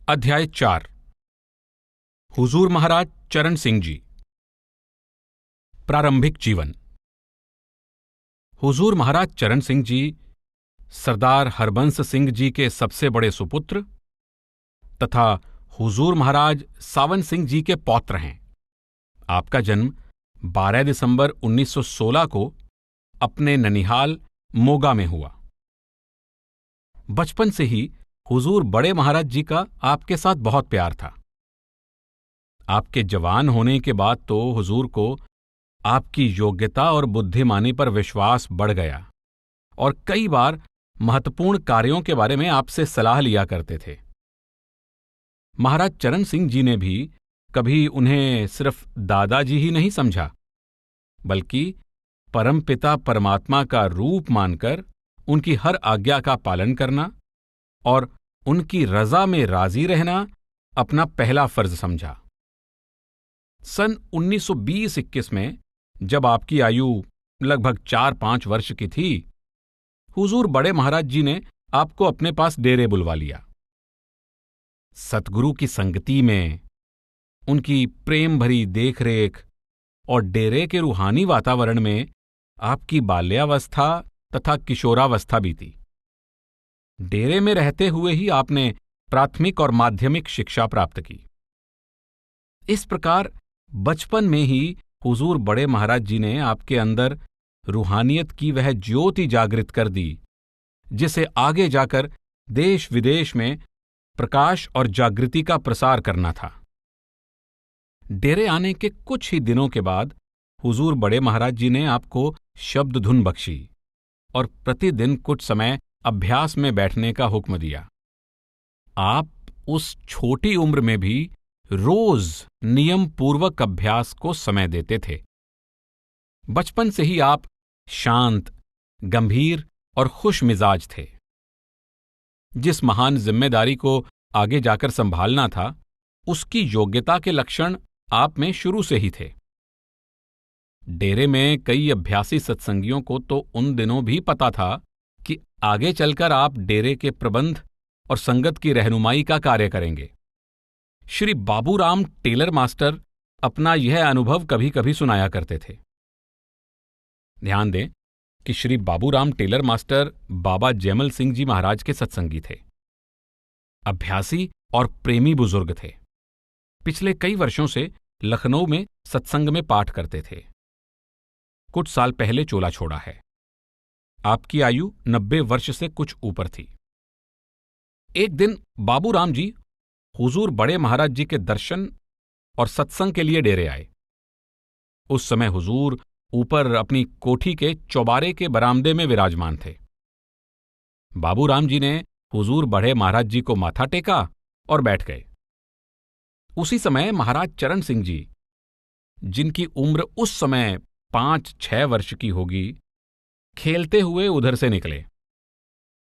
अध्याय 4। हुजूर महाराज चरण सिंह जी। प्रारंभिक जीवन। हुजूर महाराज चरण सिंह जी सरदार हरबंस सिंह जी के सबसे बड़े सुपुत्र तथा हुजूर महाराज सावन सिंह जी के पौत्र हैं। आपका जन्म 12 दिसंबर 1916 को अपने ननिहाल मोगा में हुआ। बचपन से ही हुजूर बड़े महाराज जी का आपके साथ बहुत प्यार था। आपके जवान होने के बाद तो हुजूर को आपकी योग्यता और बुद्धिमानी पर विश्वास बढ़ गया और कई बार महत्वपूर्ण कार्यों के बारे में आपसे सलाह लिया करते थे। महाराज चरण सिंह जी ने भी कभी उन्हें सिर्फ दादाजी ही नहीं समझा, बल्कि परमपिता परमात्मा का रूप मानकर उनकी हर आज्ञा का पालन करना और उनकी रजा में राजी रहना अपना पहला फर्ज समझा। सन 1920-21 में जब आपकी आयु लगभग 4-5 वर्ष की थी, हुजूर बड़े महाराज जी ने आपको अपने पास डेरे बुलवा लिया। सतगुरु की संगति में, उनकी प्रेम भरी देखरेख और डेरे के रूहानी वातावरण में आपकी बाल्यावस्था तथा किशोरावस्था बीती। डेरे में रहते हुए ही आपने प्राथमिक और माध्यमिक शिक्षा प्राप्त की। इस प्रकार बचपन में ही हुजूर बड़े महाराज जी ने आपके अंदर रूहानियत की वह ज्योति जागृत कर दी, जिसे आगे जाकर देश विदेश में प्रकाश और जागृति का प्रसार करना था। डेरे आने के कुछ ही दिनों के बाद हुजूर बड़े महाराज जी ने आपको शब्द धुन बख्शी और प्रतिदिन कुछ समय अभ्यास में बैठने का हुक्म दिया। आप उस छोटी उम्र में भी रोज नियम पूर्वक अभ्यास को समय देते थे। बचपन से ही आप शांत, गंभीर और खुश मिजाज थे। जिस महान जिम्मेदारी को आगे जाकर संभालना था, उसकी योग्यता के लक्षण आप में शुरू से ही थे। डेरे में कई अभ्यासी सत्संगियों को तो उन दिनों भी पता था कि आगे चलकर आप डेरे के प्रबंध और संगत की रहनुमाई का कार्य करेंगे। श्री बाबूराम टेलर मास्टर अपना यह अनुभव कभी कभी सुनाया करते थे। ध्यान दें कि श्री बाबूराम टेलर मास्टर बाबा जयमल सिंह जी महाराज के सत्संगी थे। अभ्यासी और प्रेमी बुजुर्ग थे। पिछले कई वर्षों से लखनऊ में सत्संग में पाठ करते थे। कुछ साल पहले चोला छोड़ा है। आपकी आयु 90 वर्ष से कुछ ऊपर थी। एक दिन बाबूराम जी हुजूर बड़े महाराज जी के दर्शन और सत्संग के लिए डेरे आए। उस समय हुजूर ऊपर अपनी कोठी के चौबारे के बरामदे में विराजमान थे। बाबूराम जी ने हुजूर बड़े महाराज जी को माथा टेका और बैठ गए। उसी समय महाराज चरण सिंह जी, जिनकी उम्र उस समय 5-6 वर्ष की होगी, खेलते हुए उधर से निकले।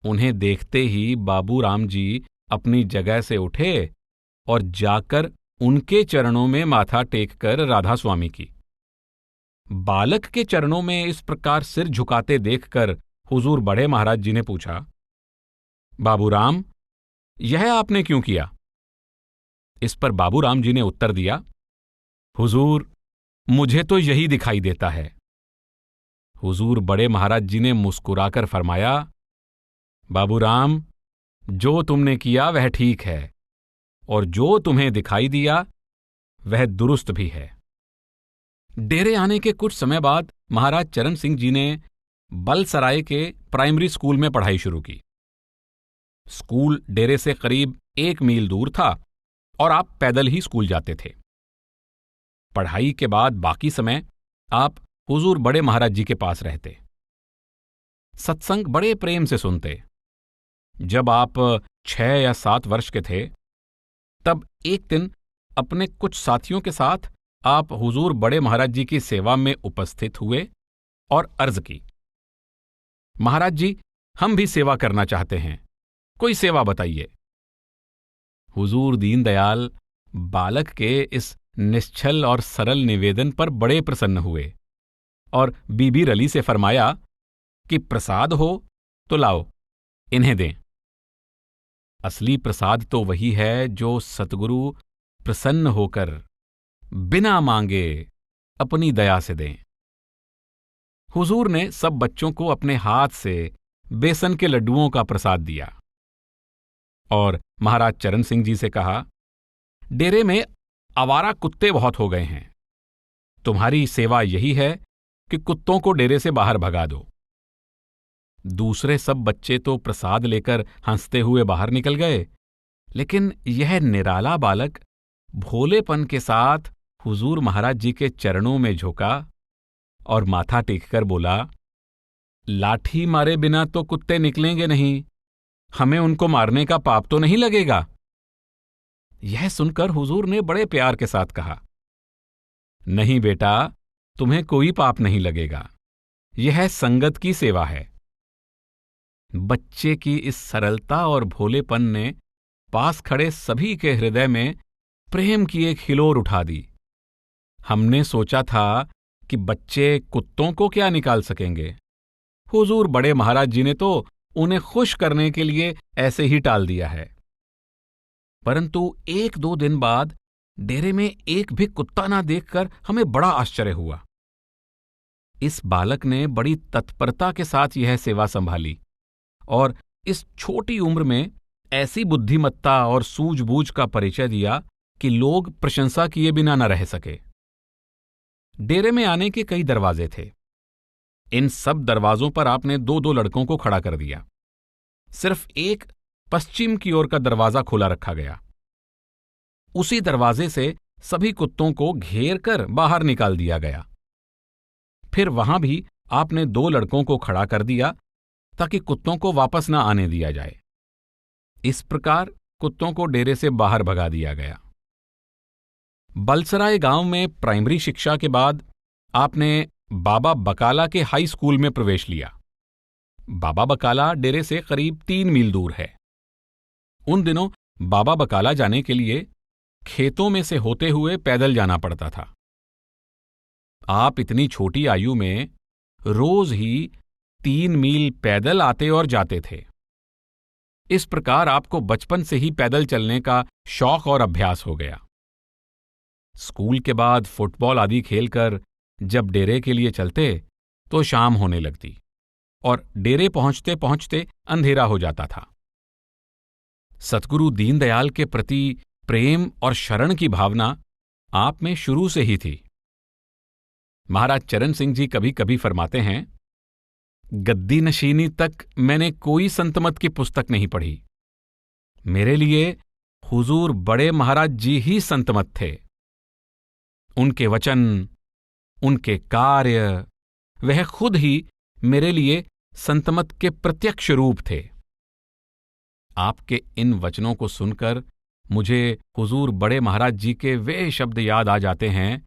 उन्हें देखते ही बाबूराम जी अपनी जगह से उठे और जाकर उनके चरणों में माथा टेककर राधा स्वामी की। बालक के चरणों में इस प्रकार सिर झुकाते देखकर हुजूर बड़े महाराज जी ने पूछा, बाबूराम, यह आपने क्यों किया? इस पर बाबूराम जी ने उत्तर दिया, हुजूर, मुझे तो यही दिखाई देता है। हुजूर बड़े महाराज जी ने मुस्कुराकर फरमाया, बाबूराम, जो तुमने किया वह ठीक है और जो तुम्हें दिखाई दिया वह दुरुस्त भी है। डेरे आने के कुछ समय बाद महाराज चरण सिंह जी ने बलसराय के प्राइमरी स्कूल में पढ़ाई शुरू की। स्कूल डेरे से करीब 1 मील दूर था और आप पैदल ही स्कूल जाते थे। पढ़ाई के बाद बाकी समय आप हुजूर बड़े महाराज जी के पास रहते। सत्संग बड़े प्रेम से सुनते। जब आप 6 या 7 वर्ष के थे, तब एक दिन अपने कुछ साथियों के साथ आप हुजूर बड़े महाराज जी की सेवा में उपस्थित हुए और अर्ज की, महाराज जी, हम भी सेवा करना चाहते हैं, कोई सेवा बताइए। हुजूर दीनदयाल बालक के इस निश्चल और सरल निवेदन पर बड़े प्रसन्न हुए और बीबी रली से फरमाया कि प्रसाद हो तो लाओ, इन्हें दें। असली प्रसाद तो वही है जो सतगुरु प्रसन्न होकर बिना मांगे अपनी दया से दें। हुजूर ने सब बच्चों को अपने हाथ से बेसन के लड्डुओं का प्रसाद दिया और महाराज चरण सिंह जी से कहा, डेरे में आवारा कुत्ते बहुत हो गए हैं। तुम्हारी सेवा यही है कि कुत्तों को डेरे से बाहर भगा दो। दूसरे सब बच्चे तो प्रसाद लेकर हंसते हुए बाहर निकल गए, लेकिन यह निराला बालक भोलेपन के साथ हुजूर महाराज जी के चरणों में झुका और माथा टेककर बोला, लाठी मारे बिना तो कुत्ते निकलेंगे नहीं, हमें उनको मारने का पाप तो नहीं लगेगा। यह सुनकर हुजूर ने बड़े प्यार के साथ कहा, नहीं बेटा, तुम्हें कोई पाप नहीं लगेगा, यह संगत की सेवा है। बच्चे की इस सरलता और भोलेपन ने पास खड़े सभी के हृदय में प्रेम की एक हिलोर उठा दी। हमने सोचा था कि बच्चे कुत्तों को क्या निकाल सकेंगे, हुजूर बड़े महाराज जी ने तो उन्हें खुश करने के लिए ऐसे ही टाल दिया है। परंतु 1-2 दिन बाद डेरे में एक भी कुत्ता ना देखकर हमें बड़ा आश्चर्य हुआ। इस बालक ने बड़ी तत्परता के साथ यह सेवा संभाली और इस छोटी उम्र में ऐसी बुद्धिमत्ता और सूझबूझ का परिचय दिया कि लोग प्रशंसा किए बिना न रह सके। डेरे में आने के कई दरवाजे थे। इन सब दरवाजों पर आपने 2-2 लड़कों को खड़ा कर दिया। सिर्फ एक पश्चिम की ओर का दरवाजा खुला रखा गया। उसी दरवाजे से सभी कुत्तों को घेर कर बाहर निकाल दिया गया। फिर वहां भी आपने 2 लड़कों को खड़ा कर दिया ताकि कुत्तों को वापस न आने दिया जाए। इस प्रकार कुत्तों को डेरे से बाहर भगा दिया गया। बलसराय गांव में प्राइमरी शिक्षा के बाद आपने बाबा बकाला के हाई स्कूल में प्रवेश लिया। बाबा बकाला डेरे से करीब 3 मील दूर है। उन दिनों बाबा बकाला जाने के लिए खेतों में से होते हुए पैदल जाना पड़ता था। आप इतनी छोटी आयु में रोज ही 3 मील पैदल आते और जाते थे। इस प्रकार आपको बचपन से ही पैदल चलने का शौक और अभ्यास हो गया। स्कूल के बाद फुटबॉल आदि खेलकर जब डेरे के लिए चलते तो शाम होने लगती और डेरे पहुंचते पहुंचते अंधेरा हो जाता था। सतगुरु दीनदयाल के प्रति प्रेम और शरण की भावना आप में शुरू से ही थी। महाराज चरण सिंह जी कभी कभी फरमाते हैं, गद्दी नशीनी तक मैंने कोई संतमत की पुस्तक नहीं पढ़ी। मेरे लिए हुजूर बड़े महाराज जी ही संतमत थे। उनके वचन, उनके कार्य, वह खुद ही मेरे लिए संतमत के प्रत्यक्ष रूप थे। आपके इन वचनों को सुनकर मुझे हुजूर बड़े महाराज जी के वे शब्द याद आ जाते हैं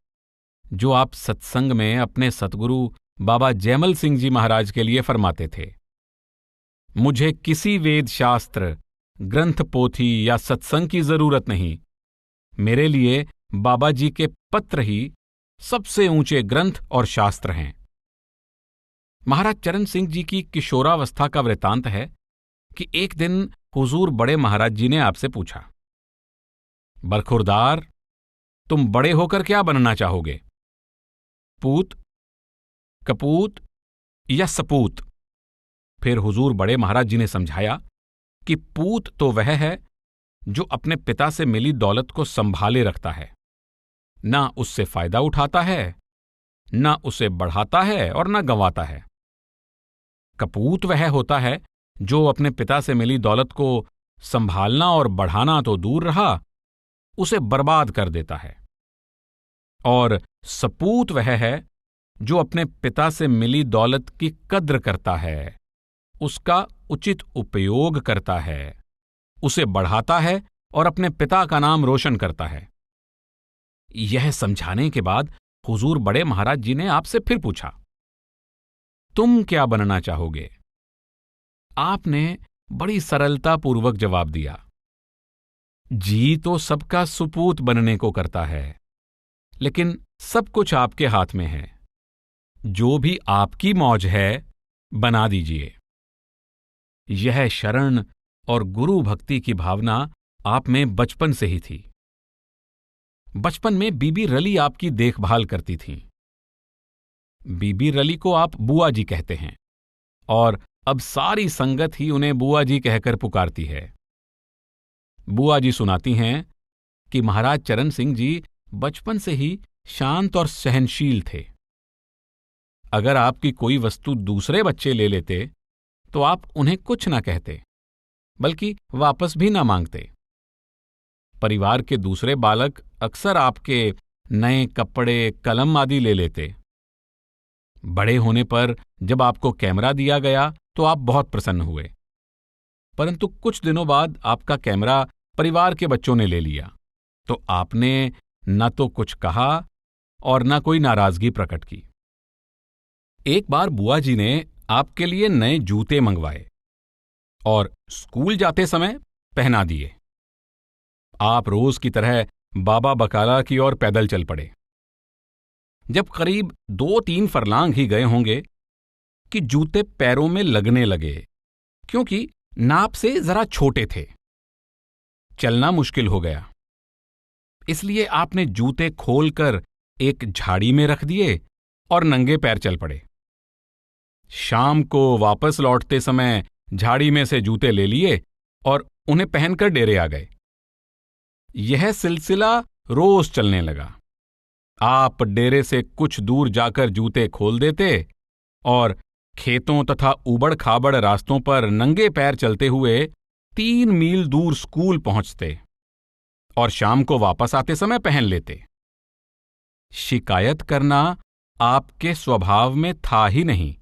जो आप सत्संग में अपने सतगुरु बाबा जयमल सिंह जी महाराज के लिए फरमाते थे। मुझे किसी वेद शास्त्र, ग्रंथ पोथी या सत्संग की जरूरत नहीं। मेरे लिए बाबा जी के पत्र ही सबसे ऊंचे ग्रंथ और शास्त्र हैं। महाराज चरण सिंह जी की किशोरावस्था का वृतांत है कि एक दिन हुजूर बड़े महाराज जी ने आपसे पूछा, बरखुरदार, तुम बड़े होकर क्या बनना चाहोगे? पूत, कपूत या सपूत? फिर हुजूर बड़े महाराज जी ने समझाया कि पूत तो वह है जो अपने पिता से मिली दौलत को संभाले रखता है, ना उससे फायदा उठाता है, ना उसे बढ़ाता है और ना गंवाता है। कपूत वह होता है जो अपने पिता से मिली दौलत को संभालना और बढ़ाना तो दूर रहा, उसे बर्बाद कर देता है। और सपूत वह है जो अपने पिता से मिली दौलत की कद्र करता है, उसका उचित उपयोग करता है, उसे बढ़ाता है और अपने पिता का नाम रोशन करता है। यह समझाने के बाद हुजूर बड़े महाराज जी ने आपसे फिर पूछा, तुम क्या बनना चाहोगे? आपने बड़ी सरलतापूर्वक जवाब दिया, जी तो सबका सुपूत बनने को करता है, लेकिन सब कुछ आपके हाथ में है। जो भी आपकी मौज है बना दीजिए। यह शरण और गुरु भक्ति की भावना आप में बचपन से ही थी। बचपन में बीबी रली आपकी देखभाल करती थीं। बीबी रली को आप बुआ जी कहते हैं और अब सारी संगत ही उन्हें बुआ जी कहकर पुकारती है। बुआ जी सुनाती हैं कि महाराज चरण सिंह जी बचपन से ही शांत और सहनशील थे। अगर आपकी कोई वस्तु दूसरे बच्चे ले लेते तो आप उन्हें कुछ ना कहते, बल्कि वापस भी ना मांगते। परिवार के दूसरे बालक अक्सर आपके नए कपड़े, कलम आदि ले लेते। बड़े होने पर जब आपको कैमरा दिया गया तो आप बहुत प्रसन्न हुए, परंतु कुछ दिनों बाद आपका कैमरा परिवार के बच्चों ने ले लिया तो आपने न तो कुछ कहा और न कोई नाराजगी प्रकट की। एक बार बुआ जी ने आपके लिए नए जूते मंगवाए और स्कूल जाते समय पहना दिए। आप रोज की तरह बाबा बकाला की ओर पैदल चल पड़े। जब करीब 2-3 फरलांग ही गए होंगे कि जूते पैरों में लगने लगे, क्योंकि नाप से जरा छोटे थे। चलना मुश्किल हो गया, इसलिए आपने जूते खोलकर एक झाड़ी में रख दिए और नंगे पैर चल पड़े। शाम को वापस लौटते समय झाड़ी में से जूते ले लिए और उन्हें पहनकर डेरे आ गए। यह सिलसिला रोज चलने लगा। आप डेरे से कुछ दूर जाकर जूते खोल देते और खेतों तथा उबड़ खाबड़ रास्तों पर नंगे पैर चलते हुए 3 मील दूर स्कूल पहुंचते और शाम को वापस आते समय पहन लेते। शिकायत करना आपके स्वभाव में था ही नहीं।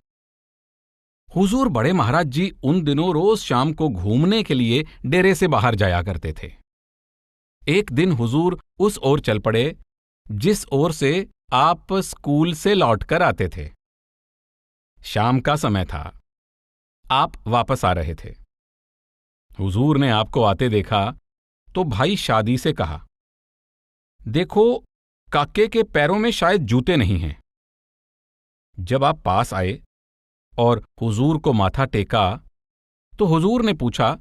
हुजूर बड़े महाराज जी उन दिनों रोज शाम को घूमने के लिए डेरे से बाहर जाया करते थे। एक दिन हुजूर उस ओर चल पड़े जिस ओर से आप स्कूल से लौटकर आते थे। शाम का समय था, आप वापस आ रहे थे। हुजूर ने आपको आते देखा तो भाई शादी से कहा, देखो काके के पैरों में शायद जूते नहीं हैं। जब आप पास आए और हुजूर को माथा टेका तो हुजूर ने पूछा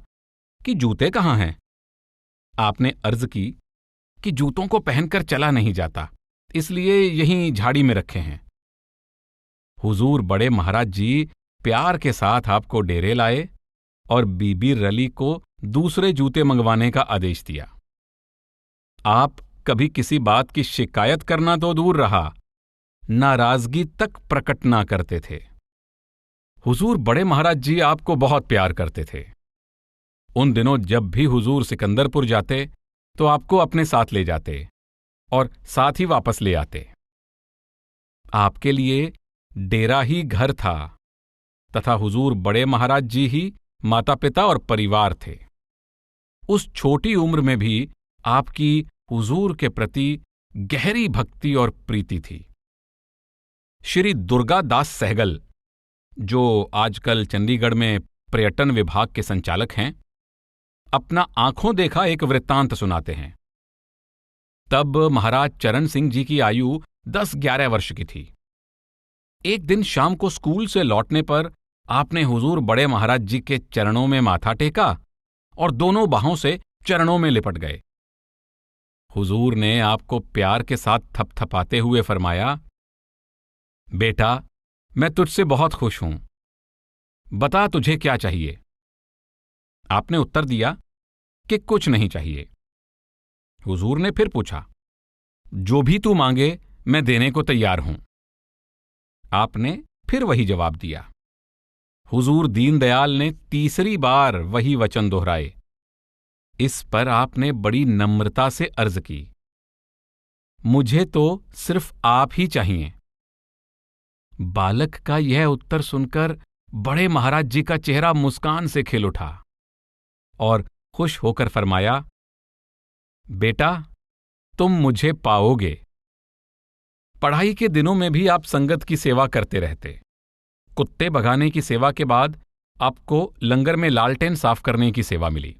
कि जूते कहाँ हैं। आपने अर्ज की कि जूतों को पहनकर चला नहीं जाता, इसलिए यहीं झाड़ी में रखे हैं। हुजूर बड़े महाराज जी प्यार के साथ आपको डेरे लाए और बीबी रली को दूसरे जूते मंगवाने का आदेश दिया। आप कभी किसी बात की शिकायत करना तो दूर रहा, नाराजगी तक प्रकट ना करते थे। हुजूर बड़े महाराज जी आपको बहुत प्यार करते थे। उन दिनों जब भी हुजूर सिकंदरपुर जाते तो आपको अपने साथ ले जाते और साथ ही वापस ले आते। आपके लिए डेरा ही घर था तथा हुजूर बड़े महाराज जी ही माता पिता और परिवार थे। उस छोटी उम्र में भी आपकी हुजूर के प्रति गहरी भक्ति और प्रीति थी। श्री दुर्गा दास सहगल, जो आजकल चंडीगढ़ में पर्यटन विभाग के संचालक हैं, अपना आंखों देखा एक वृत्तांत सुनाते हैं। तब महाराज चरण सिंह जी की आयु 10-11 वर्ष की थी। एक दिन शाम को स्कूल से लौटने पर आपने हुजूर बड़े महाराज जी के चरणों में माथा टेका और दोनों बाहों से चरणों में लिपट गए। हुजूर ने आपको प्यार के साथ थपथपाते हुए फरमाया, बेटा मैं तुझसे बहुत खुश हूं, बता तुझे क्या चाहिए। आपने उत्तर दिया कि कुछ नहीं चाहिए। हुजूर ने फिर पूछा, जो भी तू मांगे मैं देने को तैयार हूं। आपने फिर वही जवाब दिया। हुजूर दीनदयाल ने तीसरी बार वही वचन दोहराए। इस पर आपने बड़ी नम्रता से अर्ज की, मुझे तो सिर्फ आप ही चाहिए। बालक का यह उत्तर सुनकर बड़े महाराज जी का चेहरा मुस्कान से खिल उठा और खुश होकर फरमाया, बेटा तुम मुझे पाओगे। पढ़ाई के दिनों में भी आप संगत की सेवा करते रहते। कुत्ते भगाने की सेवा के बाद आपको लंगर में लालटेन साफ करने की सेवा मिली।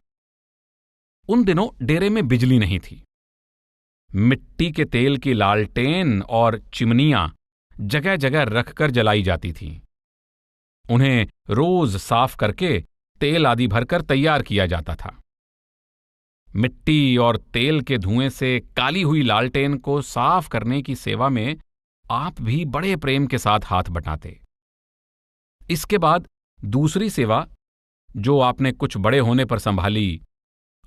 उन दिनों डेरे में बिजली नहीं थी। मिट्टी के तेल की लालटेन और चिमनियां जगह जगह रखकर जलाई जाती थीं। उन्हें रोज साफ करके तेल आदि भरकर तैयार किया जाता था। मिट्टी और तेल के धुएं से काली हुई लालटेन को साफ करने की सेवा में आप भी बड़े प्रेम के साथ हाथ बटाते। इसके बाद दूसरी सेवा जो आपने कुछ बड़े होने पर संभाली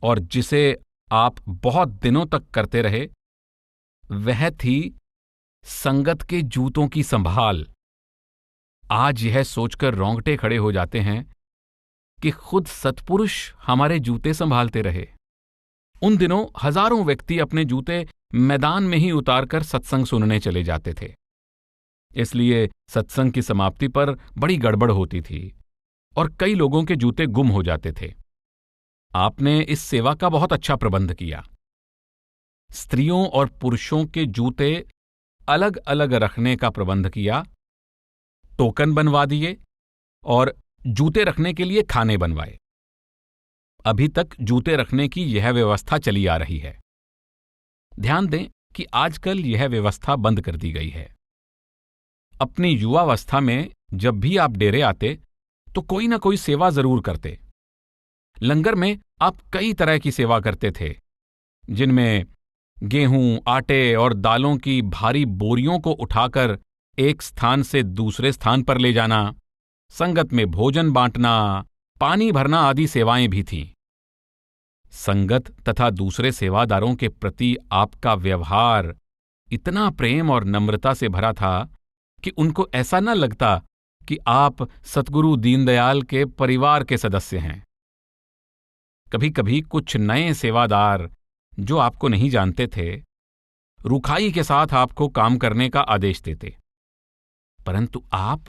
और जिसे आप बहुत दिनों तक करते रहे, वह थी संगत के जूतों की संभाल। आज यह सोचकर रोंगटे खड़े हो जाते हैं कि खुद सत्पुरुष हमारे जूते संभालते रहे। उन दिनों हजारों व्यक्ति अपने जूते मैदान में ही उतारकर सत्संग सुनने चले जाते थे। इसलिए सत्संग की समाप्ति पर बड़ी गड़बड़ होती थी और कई लोगों के जूते गुम हो जाते थे। आपने इस सेवा का बहुत अच्छा प्रबंध किया। स्त्रियों और पुरुषों के जूते अलग अलग रखने का प्रबंध किया, टोकन बनवा दिए और जूते रखने के लिए खाने बनवाए। अभी तक जूते रखने की यह व्यवस्था चली आ रही है। ध्यान दें कि आजकल यह व्यवस्था बंद कर दी गई है। अपनी युवावस्था में जब भी आप डेरे आते तो कोई ना कोई सेवा जरूर करते। लंगर में आप कई तरह की सेवा करते थे, जिनमें गेहूं, आटे और दालों की भारी बोरियों को उठाकर एक स्थान से दूसरे स्थान पर ले जाना, संगत में भोजन बांटना, पानी भरना आदि सेवाएं भी थीं। संगत तथा दूसरे सेवादारों के प्रति आपका व्यवहार इतना प्रेम और नम्रता से भरा था कि उनको ऐसा न लगता कि आप सतगुरु दीनदयाल के परिवार के सदस्य हैं। कभी कभी कुछ नए सेवादार जो आपको नहीं जानते थे, रुखाई के साथ आपको काम करने का आदेश देते, परंतु आप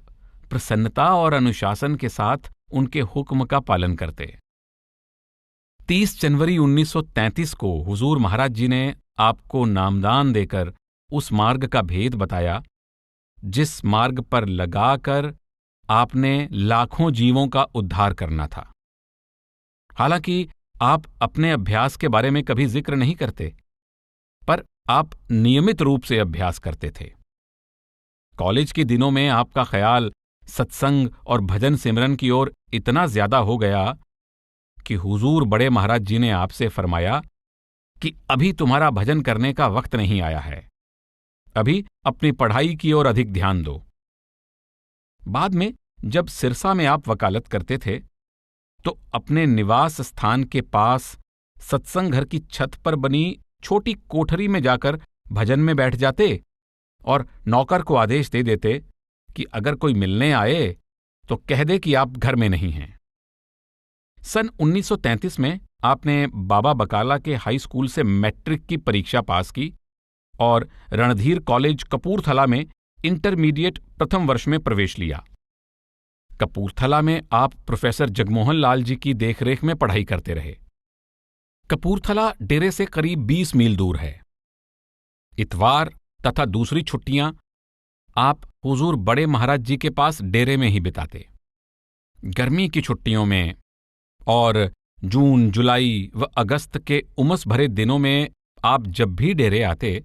प्रसन्नता और अनुशासन के साथ उनके हुक्म का पालन करते। 30 जनवरी 1933 को हुजूर महाराज जी ने आपको नामदान देकर उस मार्ग का भेद बताया जिस मार्ग पर लगाकर आपने लाखों जीवों का उद्धार करना था। हालांकि आप अपने अभ्यास के बारे में कभी जिक्र नहीं करते, पर आप नियमित रूप से अभ्यास करते थे। कॉलेज के दिनों में आपका ख्याल सत्संग और भजन सिमरन की ओर इतना ज्यादा हो गया कि हुजूर बड़े महाराज जी ने आपसे फरमाया कि अभी तुम्हारा भजन करने का वक्त नहीं आया है, अभी अपनी पढ़ाई की ओर अधिक ध्यान दो। बाद में जब सिरसा में आप वकालत करते थे तो अपने निवास स्थान के पास सत्संग घर की छत पर बनी छोटी कोठरी में जाकर भजन में बैठ जाते और नौकर को आदेश दे देते कि अगर कोई मिलने आए तो कह दे कि आप घर में नहीं हैं। सन 1933 में आपने बाबा बकाला के हाई स्कूल से मैट्रिक की परीक्षा पास की और रणधीर कॉलेज कपूरथला में इंटरमीडिएट प्रथम वर्ष में प्रवेश लिया। कपूरथला में आप प्रोफेसर जगमोहन लाल जी की देखरेख में पढ़ाई करते रहे। कपूरथला डेरे से करीब 20 मील दूर है। इतवार तथा दूसरी छुट्टियां आप हुजूर बड़े महाराज जी के पास डेरे में ही बिताते। गर्मी की छुट्टियों में और जून, जुलाई व अगस्त के उमस भरे दिनों में आप जब भी डेरे आते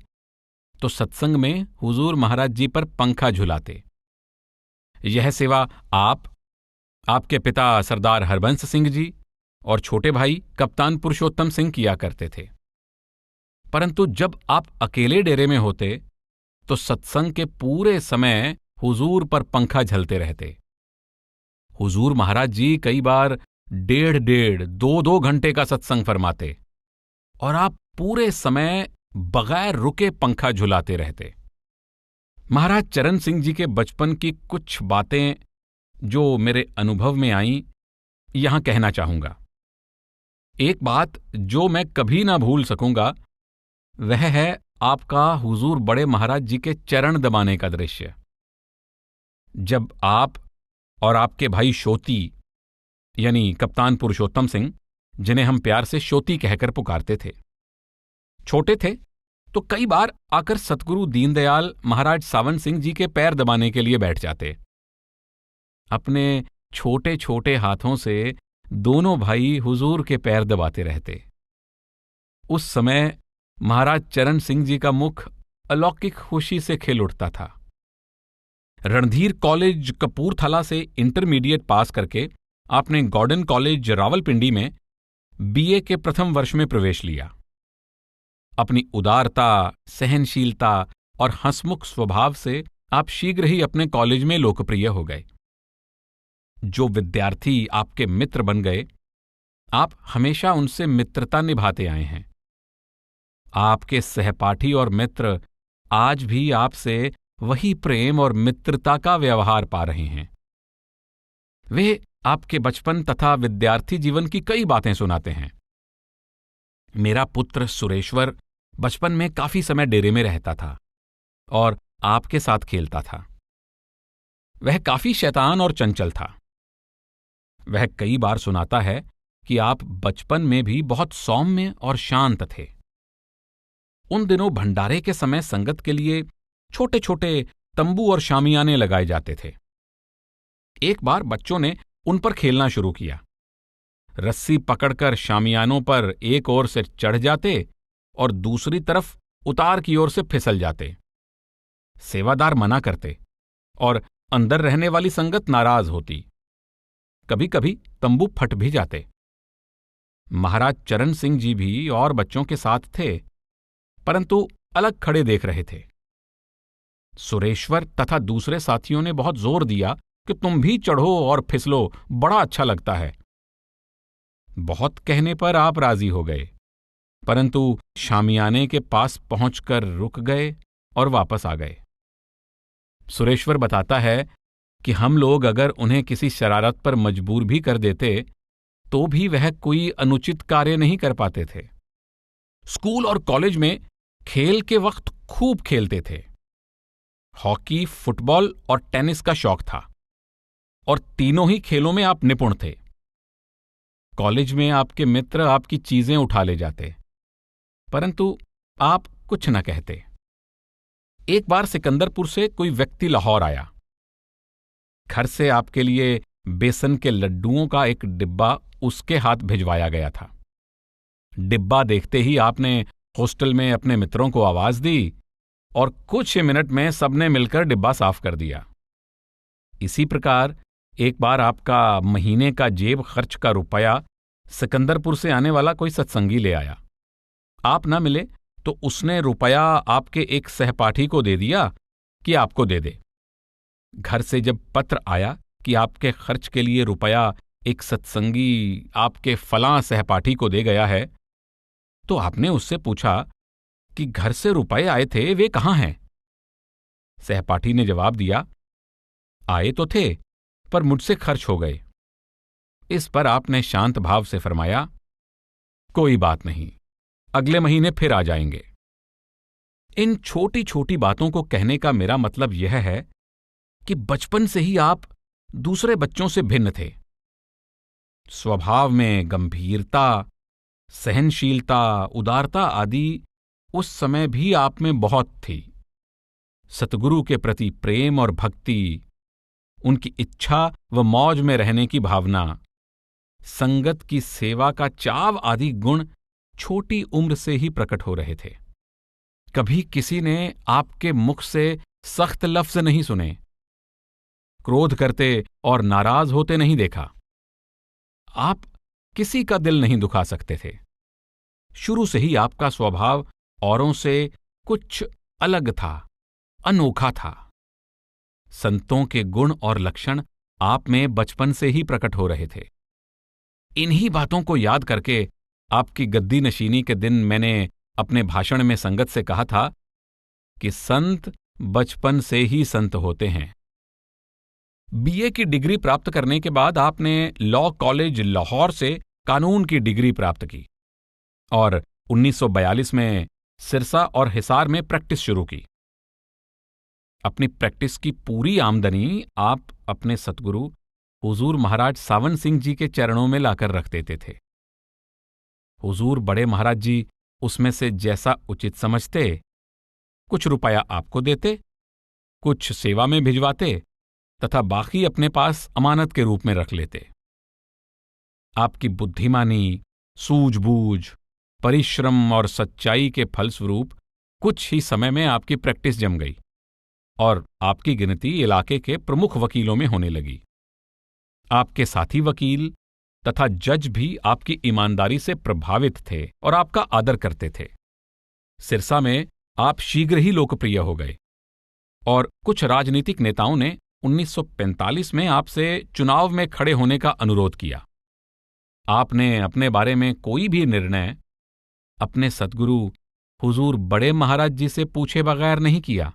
तो सत्संग में हुजूर महाराज जी पर पंखा झुलाते। यह सेवा आप, आपके पिता सरदार हरबंस सिंह जी और छोटे भाई कप्तान पुरुषोत्तम सिंह किया करते थे। परंतु जब आप अकेले डेरे में होते तो सत्संग के पूरे समय हुजूर पर पंखा झलते रहते। हुजूर महाराज जी कई बार 1.5-2 घंटे का सत्संग फरमाते और आप पूरे समय बगैर रुके पंखा झुलाते रहते। महाराज चरण सिंह जी के बचपन की कुछ बातें जो मेरे अनुभव में आईं, यहां कहना चाहूंगा। एक बात जो मैं कभी ना भूल सकूंगा वह है आपका हुजूर बड़े महाराज जी के चरण दबाने का दृश्य। जब आप और आपके भाई शोती यानी कप्तान पुरुषोत्तम सिंह, जिन्हें हम प्यार से शोती कहकर पुकारते थे, छोटे थे तो कई बार आकर सतगुरु दीनदयाल महाराज सावन सिंह जी के पैर दबाने के लिए बैठ जाते। अपने छोटे छोटे हाथों से दोनों भाई हुजूर के पैर दबाते रहते। उस समय महाराज चरण सिंह जी का मुख अलौकिक खुशी से खिल उठता था। रणधीर कॉलेज कपूरथला से इंटरमीडिएट पास करके आपने गॉर्डन कॉलेज रावलपिंडी में बीए के प्रथम वर्ष में प्रवेश लिया। अपनी उदारता, सहनशीलता और हंसमुख स्वभाव से आप शीघ्र ही अपने कॉलेज में लोकप्रिय हो गए। जो विद्यार्थी आपके मित्र बन गए, आप हमेशा उनसे मित्रता निभाते आए हैं। आपके सहपाठी और मित्र आज भी आपसे वही प्रेम और मित्रता का व्यवहार पा रहे हैं। वे आपके बचपन तथा विद्यार्थी जीवन की कई बातें सुनाते हैं। मेरा पुत्र सुरेश्वर बचपन में काफी समय डेरे में रहता था और आपके साथ खेलता था। वह काफी शैतान और चंचल था। वह कई बार सुनाता है कि आप बचपन में भी बहुत सौम्य और शांत थे। उन दिनों भंडारे के समय संगत के लिए छोटे छोटे तंबू और शामियाने लगाए जाते थे। एक बार बच्चों ने उन पर खेलना शुरू किया। रस्सी पकड़कर शामियानों पर एक ओर से चढ़ जाते और दूसरी तरफ उतार की ओर से फिसल जाते। सेवादार मना करते और अंदर रहने वाली संगत नाराज होती। कभी कभी तंबू फट भी जाते। महाराज चरण सिंह जी भी और बच्चों के साथ थे, परंतु अलग खड़े देख रहे थे। सुरेश्वर तथा दूसरे साथियों ने बहुत जोर दिया कि तुम भी चढ़ो और फिसलो, बड़ा अच्छा लगता है। बहुत कहने पर आप राजी हो गए, परंतु शामियाने के पास पहुंचकर रुक गए और वापस आ गए। सुरेश्वर बताता है कि हम लोग अगर उन्हें किसी शरारत पर मजबूर भी कर देते तो भी वह कोई अनुचित कार्य नहीं कर पाते थे। स्कूल और कॉलेज में खेल के वक्त खूब खेलते थे। हॉकी, फुटबॉल और टेनिस का शौक था और तीनों ही खेलों में आप निपुण थे। कॉलेज में आपके मित्र आपकी चीजें उठा ले जाते, परंतु आप कुछ न कहते। एक बार सिकंदरपुर से कोई व्यक्ति लाहौर आया। घर से आपके लिए बेसन के लड्डुओं का एक डिब्बा उसके हाथ भिजवाया गया था। डिब्बा देखते ही आपने हॉस्टल में अपने मित्रों को आवाज दी और कुछ ही मिनट में सबने मिलकर डिब्बा साफ कर दिया। इसी प्रकार एक बार आपका महीने का जेब खर्च का रुपया सिकंदरपुर से आने वाला कोई सत्संगी ले आया। आप न मिले तो उसने रुपया आपके एक सहपाठी को दे दिया कि आपको दे दे। घर से जब पत्र आया कि आपके खर्च के लिए रुपया एक सत्संगी आपके फलां सहपाठी को दे गया है, तो आपने उससे पूछा कि घर से रुपए आए थे, वे कहाँ हैं? सहपाठी ने जवाब दिया, आए तो थे पर मुझसे खर्च हो गए। इस पर आपने शांत भाव से फरमाया, कोई बात नहीं, अगले महीने फिर आ जाएंगे। इन छोटी छोटी बातों को कहने का मेरा मतलब यह है कि बचपन से ही आप दूसरे बच्चों से भिन्न थे। स्वभाव में गंभीरता, सहनशीलता, उदारता आदि उस समय भी आप में बहुत थी। सतगुरु के प्रति प्रेम और भक्ति, उनकी इच्छा व मौज में रहने की भावना, संगत की सेवा का चाव आदि गुण छोटी उम्र से ही प्रकट हो रहे थे। कभी किसी ने आपके मुख से सख्त लफ्ज नहीं सुने, क्रोध करते और नाराज होते नहीं देखा। आप किसी का दिल नहीं दुखा सकते थे। शुरू से ही आपका स्वभाव औरों से कुछ अलग था, अनोखा था। संतों के गुण और लक्षण आप में बचपन से ही प्रकट हो रहे थे। इन्हीं बातों को याद करके आपकी गद्दी नशीनी के दिन मैंने अपने भाषण में संगत से कहा था कि संत बचपन से ही संत होते हैं। बीए की डिग्री प्राप्त करने के बाद आपने लॉ कॉलेज लाहौर से कानून की डिग्री प्राप्त की और 1942 में सिरसा और हिसार में प्रैक्टिस शुरू की। अपनी प्रैक्टिस की पूरी आमदनी आप अपने सतगुरु हुजूर महाराज सावन सिंह जी के चरणों में लाकर रख देते थे। हुजूर बड़े महाराज जी उसमें से जैसा उचित समझते कुछ रुपया आपको देते, कुछ सेवा में भिजवाते तथा बाकी अपने पास अमानत के रूप में रख लेते। आपकी बुद्धिमानी, सूझबूझ, परिश्रम और सच्चाई के फलस्वरूप कुछ ही समय में आपकी प्रैक्टिस जम गई और आपकी गिनती इलाके के प्रमुख वकीलों में होने लगी। आपके साथी वकील तथा जज भी आपकी ईमानदारी से प्रभावित थे और आपका आदर करते थे। सिरसा में आप शीघ्र ही लोकप्रिय हो गए और कुछ राजनीतिक नेताओं ने 1945 में आपसे चुनाव में खड़े होने का अनुरोध किया। आपने अपने बारे में कोई भी निर्णय अपने सद्गुरु हुजूर बड़े महाराज जी से पूछे बगैर नहीं किया,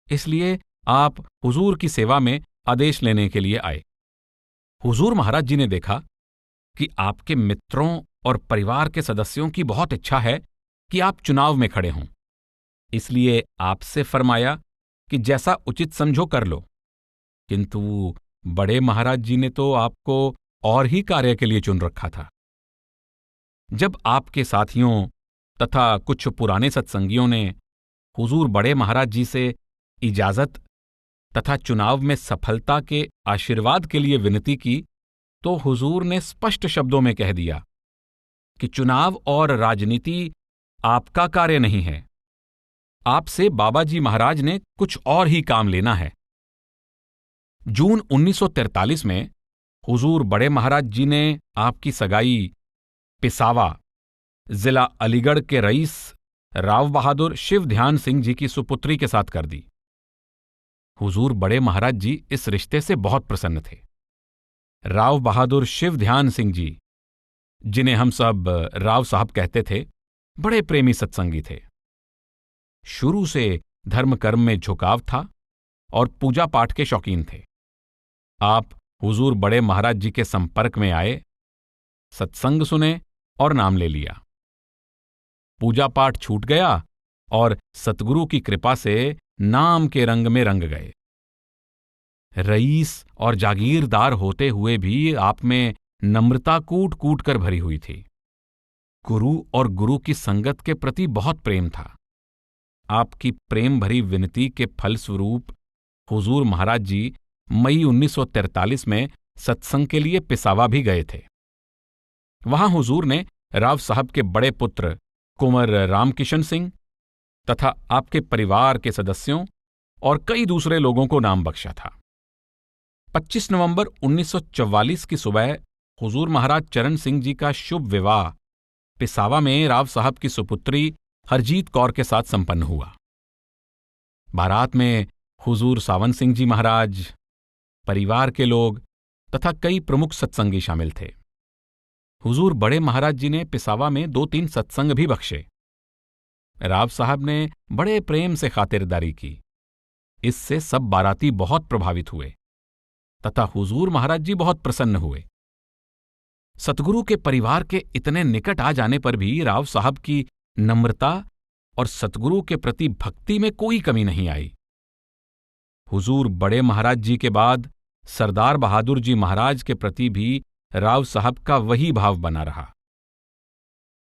इसलिए आप हुजूर की सेवा में आदेश लेने के लिए आए। हुजूर महाराज जी ने देखा कि आपके मित्रों और परिवार के सदस्यों की बहुत इच्छा है कि आप चुनाव में खड़े हों, इसलिए आपसे फरमाया कि जैसा उचित समझो कर लो। किंतु बड़े महाराज जी ने तो आपको और ही कार्य के लिए चुन रखा था। जब आपके साथियों तथा कुछ पुराने सत्संगियों ने हुजूर बड़े महाराज जी से इजाजत तथा चुनाव में सफलता के आशीर्वाद के लिए विनती की, तो हुजूर ने स्पष्ट शब्दों में कह दिया कि चुनाव और राजनीति आपका कार्य नहीं है, आपसे बाबा जी महाराज ने कुछ और ही काम लेना है। जून 1943 में हुजूर बड़े महाराज जी ने आपकी सगाई पिसावा, जिला अलीगढ़ के रईस राव बहादुर शिव ध्यान सिंह जी की सुपुत्री के साथ कर दी। हुजूर बड़े महाराज जी इस रिश्ते से बहुत प्रसन्न थे। राव बहादुर शिव ध्यान सिंह जी, जिन्हें हम सब राव साहब कहते थे, बड़े प्रेमी सत्संगी थे। शुरू से धर्म कर्म में झुकाव था और पूजा पाठ के शौकीन थे। आप हुजूर बड़े महाराज जी के संपर्क में आए, सत्संग सुने और नाम ले लिया। पूजा पाठ छूट गया और सतगुरु की कृपा से नाम के रंग में रंग गए। रईस और जागीरदार होते हुए भी आप में नम्रता कूट कूट कर भरी हुई थी। गुरु और गुरु की संगत के प्रति बहुत प्रेम था। आपकी प्रेम भरी विनती के फलस्वरूप हुजूर महाराज जी मई 1943 में सत्संग के लिए पिसावा भी गए थे। वहां हुजूर ने राव साहब के बड़े पुत्र कुंवर रामकिशन सिंह तथा आपके परिवार के सदस्यों और कई दूसरे लोगों को नाम बख्शा था। 25 नवंबर 1944 की सुबह हुजूर महाराज चरण सिंह जी का शुभ विवाह पिसावा में राव साहब की सुपुत्री हरजीत कौर के साथ संपन्न हुआ। बारात में हुजूर सावन सिंह जी महाराज, परिवार के लोग तथा कई प्रमुख सत्संगी शामिल थे। हुजूर बड़े महाराज जी ने पिसावा में 2-3 सत्संग भी बख्शे। राव साहब ने बड़े प्रेम से खातिरदारी की। इससे सब बाराती बहुत प्रभावित हुए तथा हुजूर महाराज जी बहुत प्रसन्न हुए। सतगुरु के परिवार के इतने निकट आ जाने पर भी राव साहब की नम्रता और सतगुरु के प्रति भक्ति में कोई कमी नहीं आई। हुजूर बड़े महाराज जी के बाद सरदार बहादुर जी महाराज के प्रति भी राव साहब का वही भाव बना रहा।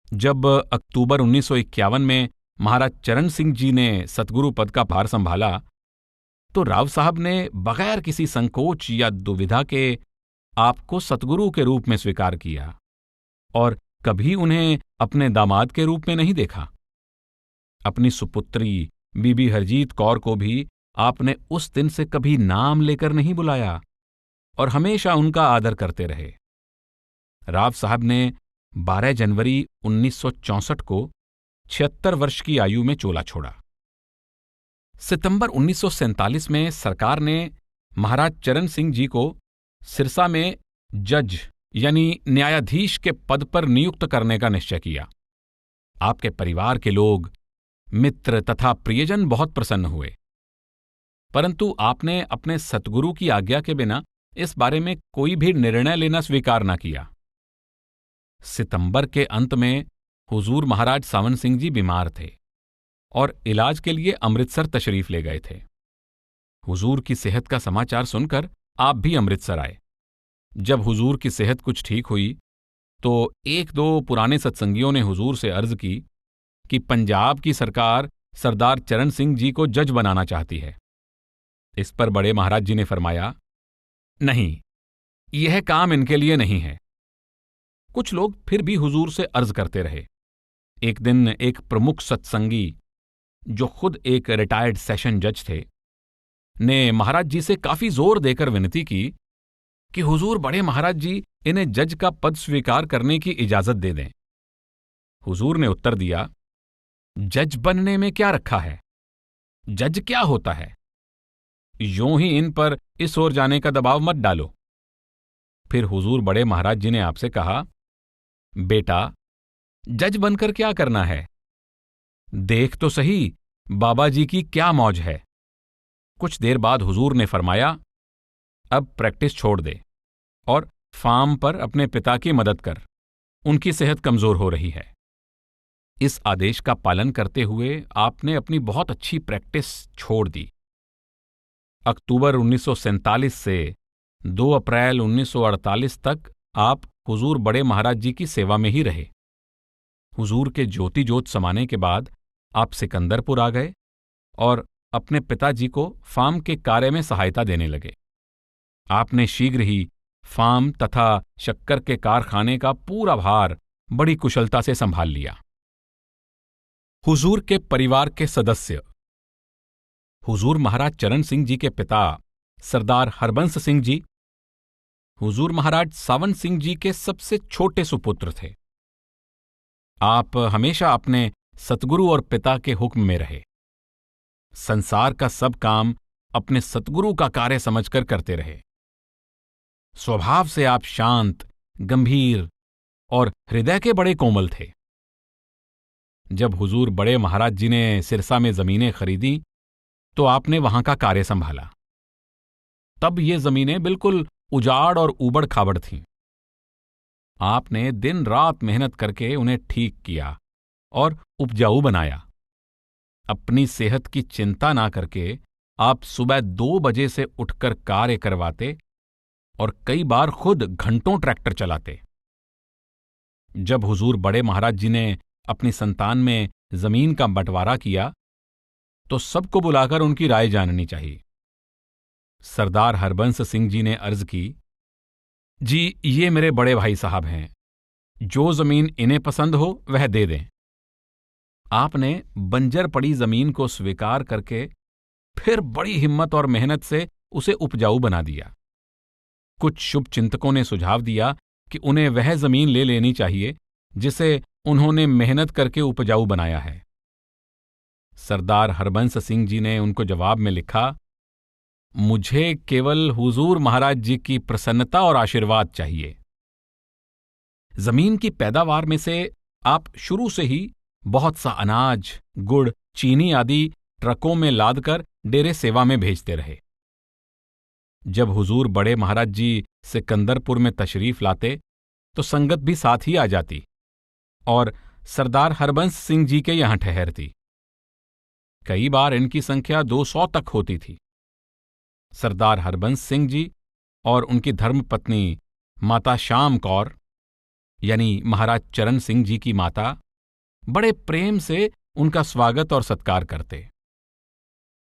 जब अक्टूबर 1951 में महाराज चरण सिंह जी ने सतगुरु पद का भार संभाला, तो राव साहब ने बगैर किसी संकोच या दुविधा के आपको सतगुरु के रूप में स्वीकार किया और कभी उन्हें अपने दामाद के रूप में नहीं देखा। अपनी सुपुत्री बीबी हरजीत कौर को भी आपने उस दिन से कभी नाम लेकर नहीं बुलाया और हमेशा उनका आदर करते रहे। राव साहब ने 12 जनवरी 1964 को 76 वर्ष की आयु में चोला छोड़ा। सितंबर 1947 में सरकार ने महाराज चरण सिंह जी को सिरसा में जज यानी न्यायाधीश के पद पर नियुक्त करने का निश्चय किया। आपके परिवार के लोग, मित्र तथा प्रियजन बहुत प्रसन्न हुए, परंतु आपने अपने सतगुरु की आज्ञा के बिना इस बारे में कोई भी निर्णय लेना स्वीकार न किया। सितंबर के अंत में हुजूर महाराज सावन सिंह जी बीमार थे और इलाज के लिए अमृतसर तशरीफ ले गए थे। हुजूर की सेहत का समाचार सुनकर आप भी अमृतसर आए। जब हुजूर की सेहत कुछ ठीक हुई तो 1-2 पुराने सत्संगियों ने हुजूर से अर्ज की कि पंजाब की सरकार सरदार चरण सिंह जी को जज बनाना चाहती है। इस पर बड़े महाराज जी ने फरमाया, नहीं, यह काम इनके लिए नहीं है। कुछ लोग फिर भी हुजूर से अर्ज करते रहे। एक दिन एक प्रमुख सत्संगी, जो खुद एक रिटायर्ड सेशन जज थे, ने महाराज जी से काफी जोर देकर विनती की कि हुजूर बड़े महाराज जी इन्हें जज का पद स्वीकार करने की इजाजत दे दें। हुजूर ने उत्तर दिया, जज बनने में क्या रखा है? जज क्या होता है? यूं ही इन पर इस ओर जाने का दबाव मत डालो। फिर हुजूर बड़े महाराज जी ने आपसे कहा, बेटा, जज बनकर क्या करना है? देख तो सही बाबा जी की क्या मौज है। कुछ देर बाद हुजूर ने फरमाया, अब प्रैक्टिस छोड़ दे और फार्म पर अपने पिता की मदद कर, उनकी सेहत कमजोर हो रही है। इस आदेश का पालन करते हुए आपने अपनी बहुत अच्छी प्रैक्टिस छोड़ दी। अक्टूबर 1947 से 2 अप्रैल 1948 तक आप हुजूर बड़े महाराज जी की सेवा में ही रहे। हुजूर के ज्योति जोत समाने के बाद आप सिकंदरपुर आ गए और अपने पिताजी को फार्म के कार्य में सहायता देने लगे। आपने शीघ्र ही फार्म तथा शक्कर के कारखाने का पूरा भार बड़ी कुशलता से संभाल लिया। हुजूर के परिवार के सदस्य। हुजूर महाराज चरण सिंह जी के पिता सरदार हरबंस सिंह जी हुजूर महाराज सावन सिंह जी के सबसे छोटे सुपुत्र थे। आप हमेशा अपने सतगुरु और पिता के हुक्म में रहे। संसार का सब काम अपने सतगुरु का कार्य समझकर करते रहे। स्वभाव से आप शांत, गंभीर और हृदय के बड़े कोमल थे। जब हुजूर बड़े महाराज जी ने सिरसा में जमीनें खरीदी तो आपने वहां का कार्य संभाला। तब ये जमीनें बिल्कुल उजाड़ और ऊबड़ खाबड़ थीं। आपने दिन रात मेहनत करके उन्हें ठीक किया और उपजाऊ बनाया। अपनी सेहत की चिंता ना करके आप सुबह 2 बजे से उठकर कार्य करवाते और कई बार खुद घंटों ट्रैक्टर चलाते। जब हुजूर बड़े महाराज जी ने अपनी संतान में जमीन का बंटवारा किया तो सबको बुलाकर उनकी राय जाननी चाहिए। सरदार हरबंस सिंह जी ने अर्ज की, जी ये मेरे बड़े भाई साहब हैं, जो जमीन इन्हें पसंद हो वह दे दें। आपने बंजर पड़ी जमीन को स्वीकार करके फिर बड़ी हिम्मत और मेहनत से उसे उपजाऊ बना दिया। कुछ शुभ चिंतकों ने सुझाव दिया कि उन्हें वह जमीन ले लेनी चाहिए जिसे उन्होंने मेहनत करके उपजाऊ बनाया है। सरदार हरबंस सिंह जी ने उनको जवाब में लिखा, मुझे केवल हुजूर महाराज जी की प्रसन्नता और आशीर्वाद चाहिए। जमीन की पैदावार में से आप शुरू से ही बहुत सा अनाज, गुड़, चीनी आदि ट्रकों में लादकर डेरे सेवा में भेजते रहे। जब हुजूर बड़े महाराज जी सिकंदरपुर में तशरीफ लाते तो संगत भी साथ ही आ जाती और सरदार हरबंस सिंह जी के यहां ठहरती। कई बार इनकी संख्या 200 तक होती थी। सरदार हरबंस सिंह जी और उनकी धर्मपत्नी माता श्याम कौर यानी महाराज चरण सिंह जी की माता बड़े प्रेम से उनका स्वागत और सत्कार करते।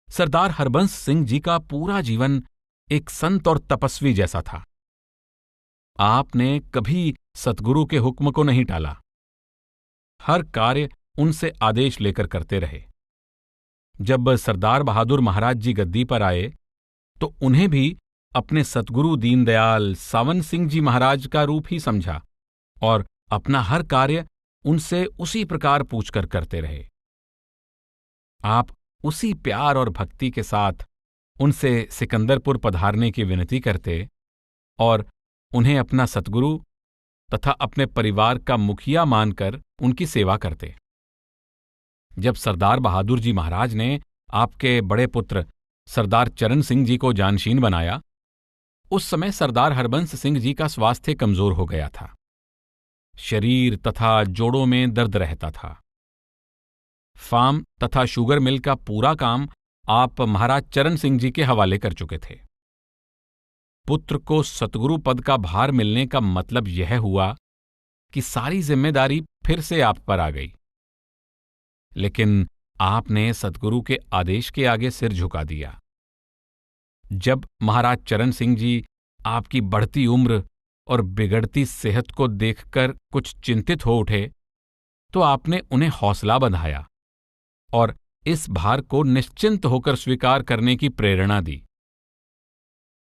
सरदार हरबंस सिंह जी का पूरा जीवन एक संत और तपस्वी जैसा था। आपने कभी सतगुरु के हुक्म को नहीं टाला। हर कार्य उनसे आदेश लेकर करते रहे। जब सरदार बहादुर महाराज जी गद्दी पर आए तो उन्हें भी अपने सतगुरु दीनदयाल सावन सिंह जी महाराज का रूप ही समझा और अपना हर कार्य उनसे उसी प्रकार पूछकर करते रहे। आप उसी प्यार और भक्ति के साथ उनसे सिकंदरपुर पधारने की विनती करते और उन्हें अपना सतगुरु तथा अपने परिवार का मुखिया मानकर उनकी सेवा करते। जब सरदार बहादुर जी महाराज ने आपके बड़े पुत्र सरदार चरण सिंह जी को जानशीन बनाया, उस समय सरदार हरबंस सिंह जी का स्वास्थ्य कमजोर हो गया था। शरीर तथा जोड़ों में दर्द रहता था। फार्म तथा शुगर मिल का पूरा काम आप महाराज चरण सिंह जी के हवाले कर चुके थे। पुत्र को सतगुरु पद का भार मिलने का मतलब यह हुआ कि सारी जिम्मेदारी फिर से आप पर आ गई। लेकिन आपने सतगुरु के आदेश के आगे सिर झुका दिया। जब महाराज चरण सिंह जी आपकी बढ़ती उम्र और बिगड़ती सेहत को देखकर कुछ चिंतित हो उठे तो आपने उन्हें हौसला बंधाया और इस भार को निश्चिंत होकर स्वीकार करने की प्रेरणा दी।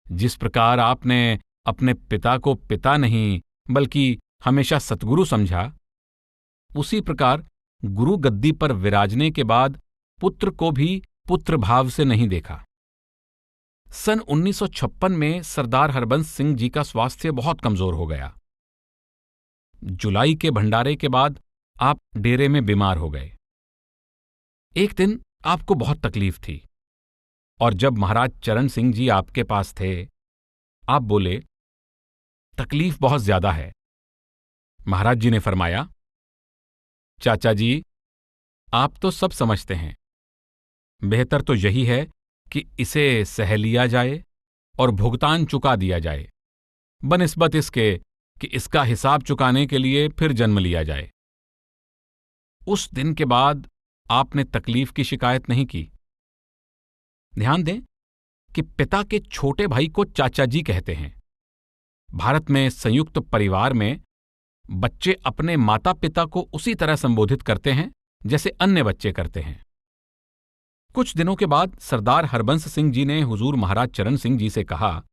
जिस प्रकार आपने अपने पिता को पिता नहीं बल्कि हमेशा सतगुरु समझा, उसी प्रकार गुरु गद्दी पर विराजने के बाद पुत्र को भी पुत्र भाव से नहीं देखा। सन 1956 में सरदार हरबंस सिंह जी का स्वास्थ्य बहुत कमजोर हो गया। जुलाई के भंडारे के बाद आप डेरे में बीमार हो गए। एक दिन आपको बहुत तकलीफ थी और जब महाराज चरण सिंह जी आपके पास थे, आप बोले, तकलीफ बहुत ज्यादा है। महाराज जी ने फरमाया, चाचा जी, आप तो सब समझते हैं, बेहतर तो यही है कि इसे सह लिया जाए और भुगतान चुका दिया जाए, बनिस्बत इसके कि इसका हिसाब चुकाने के लिए फिर जन्म लिया जाए। उस दिन के बाद आपने तकलीफ की शिकायत नहीं की। ध्यान दें कि पिता के छोटे भाई को चाचा जी कहते हैं। भारत में संयुक्त परिवार में बच्चे अपने माता पिता को उसी तरह संबोधित करते हैं जैसे अन्य बच्चे करते हैं। कुछ दिनों के बाद सरदार हरबंस सिंह जी ने हुजूर महाराज चरण सिंह जी से कहा,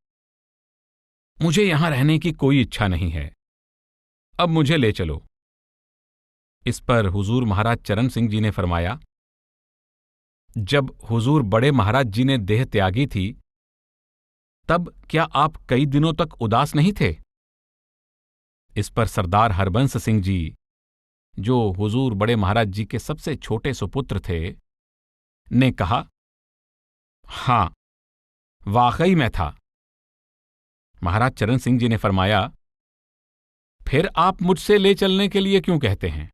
मुझे यहां रहने की कोई इच्छा नहीं है, अब मुझे ले चलो। इस पर हुजूर महाराज चरण सिंह जी ने फरमाया, जब हुजूर बड़े महाराज जी ने देह त्यागी थी, तब क्या आप कई दिनों तक उदास नहीं थे? इस पर सरदार हरबंस सिंह जी, जो हुजूर बड़े महाराज जी के सबसे छोटे सुपुत्र थे, ने कहा, हां, वाकई मैं था। महाराज चरण सिंह जी ने फरमाया, फिर आप मुझसे ले चलने के लिए क्यों कहते हैं?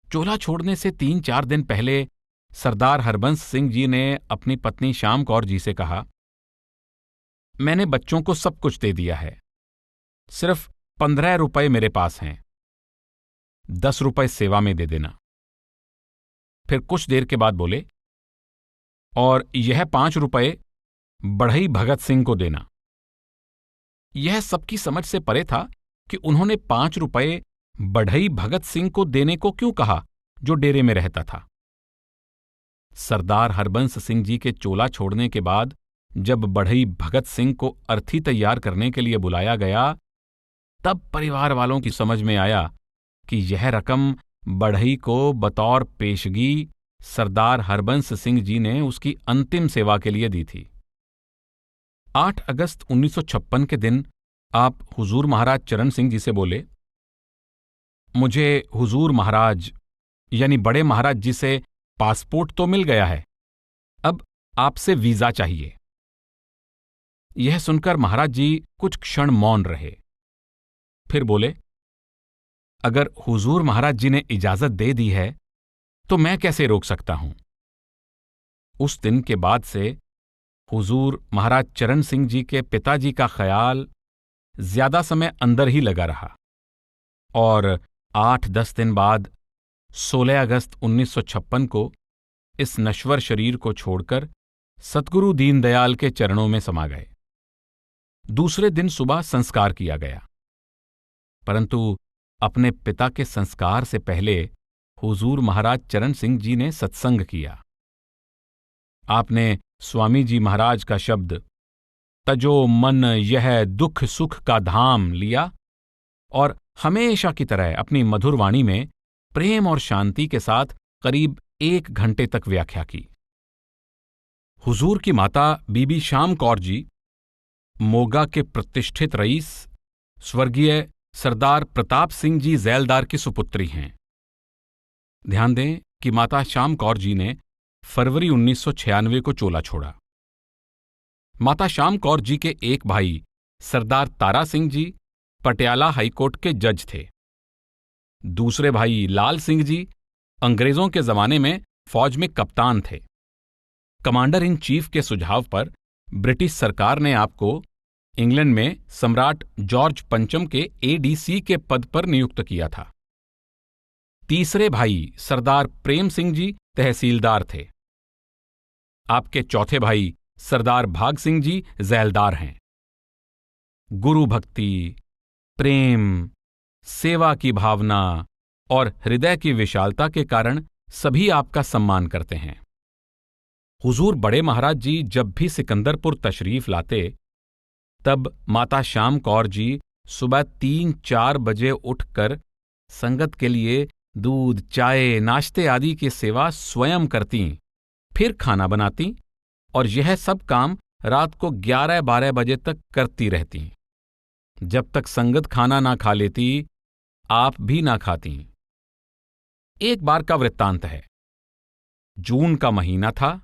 चोला छोड़ने से 3-4 दिन पहले सरदार हरबंस सिंह जी ने अपनी पत्नी श्याम कौर जी से कहा, मैंने बच्चों को सब कुछ दे दिया है, सिर्फ 15 रुपए मेरे पास हैं, 10 रुपए सेवा में दे देना। फिर कुछ देर के बाद बोले, और यह 5 रुपए बढ़ई भगत सिंह को देना। यह सबकी समझ से परे था कि उन्होंने 5 रुपए बढ़ई भगत सिंह को देने को क्यों कहा, जो डेरे में रहता था। सरदार हरबंस सिंह जी के चोला छोड़ने के बाद जब बढ़ई भगत सिंह को अर्थी तैयार करने के लिए बुलाया गया, तब परिवार वालों की समझ में आया कि यह रकम बढ़ई को बतौर पेशगी सरदार हरबंस सिंह जी ने उसकी अंतिम सेवा के लिए दी थी। 8 अगस्त 1956 के दिन आप हुजूर महाराज चरण सिंह जी से बोले, मुझे हुजूर महाराज यानी बड़े महाराज जी से पासपोर्ट तो मिल गया है, अब आपसे वीजा चाहिए। यह सुनकर महाराज जी कुछ क्षण मौन रहे, फिर बोले, अगर हुजूर महाराज जी ने इजाजत दे दी है तो मैं कैसे रोक सकता हूं। उस दिन के बाद से हुजूर महाराज चरण सिंह जी के पिताजी का ख्याल ज्यादा समय अंदर ही लगा रहा और 8-10 दिन बाद 16 अगस्त 1956 को इस नश्वर शरीर को छोड़कर सतगुरु दीनदयाल के चरणों में समा गए। दूसरे दिन सुबह संस्कार किया गया, परंतु अपने पिता के संस्कार से पहले हुजूर महाराज चरण सिंह जी ने सत्संग किया। आपने स्वामी जी महाराज का शब्द तजो मन यह दुख सुख का धाम लिया और हमेशा की तरह अपनी मधुर वाणी में प्रेम और शांति के साथ करीब 1 घंटे तक व्याख्या की। हुजूर की माता बीबी श्याम कौर जी मोगा के प्रतिष्ठित रईस स्वर्गीय सरदार प्रताप सिंह जी ज़ैलदार की सुपुत्री हैं। ध्यान दें कि माता श्याम कौर जी ने फरवरी 1996 को चोला छोड़ा। माता श्याम कौर जी के एक भाई सरदार तारा सिंह जी पटियाला हाईकोर्ट के जज थे। दूसरे भाई लाल सिंह जी अंग्रेजों के जमाने में फौज में कप्तान थे। कमांडर इन चीफ के सुझाव पर ब्रिटिश सरकार ने आपको इंग्लैंड में सम्राट जॉर्ज पंचम के एडीसी के पद पर नियुक्त किया था। तीसरे भाई सरदार प्रेम सिंह जी तहसीलदार थे। आपके चौथे भाई सरदार भाग सिंह जी ज़ैलदार हैं। गुरु भक्ति, प्रेम, सेवा की भावना और हृदय की विशालता के कारण सभी आपका सम्मान करते हैं। हुजूर बड़े महाराज जी जब भी सिकंदरपुर तशरीफ लाते तब माता श्याम कौर जी सुबह 3-4 बजे उठकर संगत के लिए दूध, चाय, नाश्ते आदि की सेवा स्वयं करतीं, फिर खाना बनातीं और यह सब काम रात को 11-12 बजे तक करती रहतीं। जब तक संगत खाना ना खा लेती, आप भी ना खातीं। एक बार का वृत्तांत है। जून का महीना था,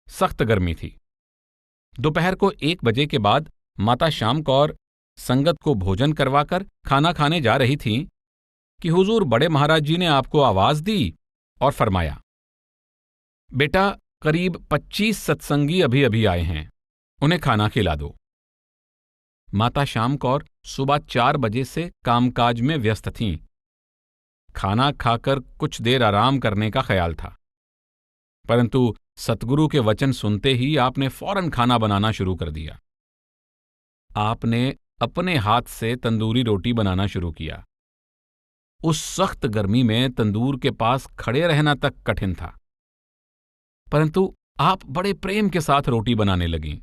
सख्त गर्मी थी। दोपहर को 1 बजे के बाद माता श्याम कौर संगत को भोजन करवाकर खाना खाने जा रही थीं कि हुजूर बड़े महाराज जी ने आपको आवाज दी और फरमाया, बेटा, करीब 25 सत्संगी अभी अभी आए हैं, उन्हें खाना खिला दो। माता श्याम कौर सुबह 4 बजे से कामकाज में व्यस्त थीं। खाना खाकर कुछ देर आराम करने का ख्याल था, परंतु सतगुरु के वचन सुनते ही आपने फौरन खाना बनाना शुरू कर दिया। आपने अपने हाथ से तंदूरी रोटी बनाना शुरू किया। उस सख्त गर्मी में तंदूर के पास खड़े रहना तक कठिन था, परंतु आप बड़े प्रेम के साथ रोटी बनाने लगीं।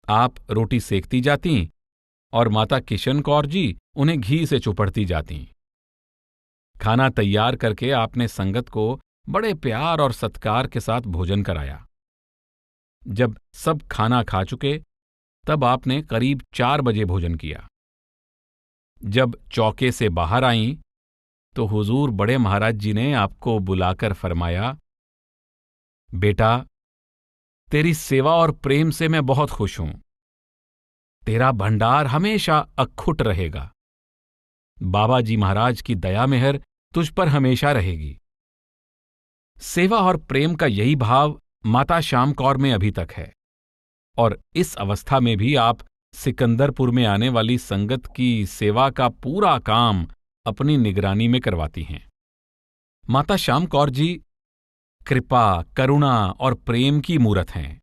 आप रोटी सेकती जातीं और माता किशन कौर जी उन्हें घी से चुपड़ती जातीं। खाना तैयार करके आपने संगत को बड़े प्यार और सत्कार के साथ भोजन कराया। जब सब खाना खा चुके, तब आपने करीब 4 बजे भोजन किया। जब चौके से बाहर आईं, तो हुजूर बड़े महाराज जी ने आपको बुलाकर फरमाया, बेटा, तेरी सेवा और प्रेम से मैं बहुत खुश हूं। तेरा भंडार हमेशा अखुट रहेगा। बाबा जी महाराज की दया मेहर तुझ पर हमेशा रहेगी। सेवा और प्रेम का यही भाव माता श्याम कौर में अभी तक है, और इस अवस्था में भी आप सिकंदरपुर में आने वाली संगत की सेवा का पूरा काम अपनी निगरानी में करवाती हैं। माता श्याम कौर जी कृपा, करुणा और प्रेम की मूरत हैं।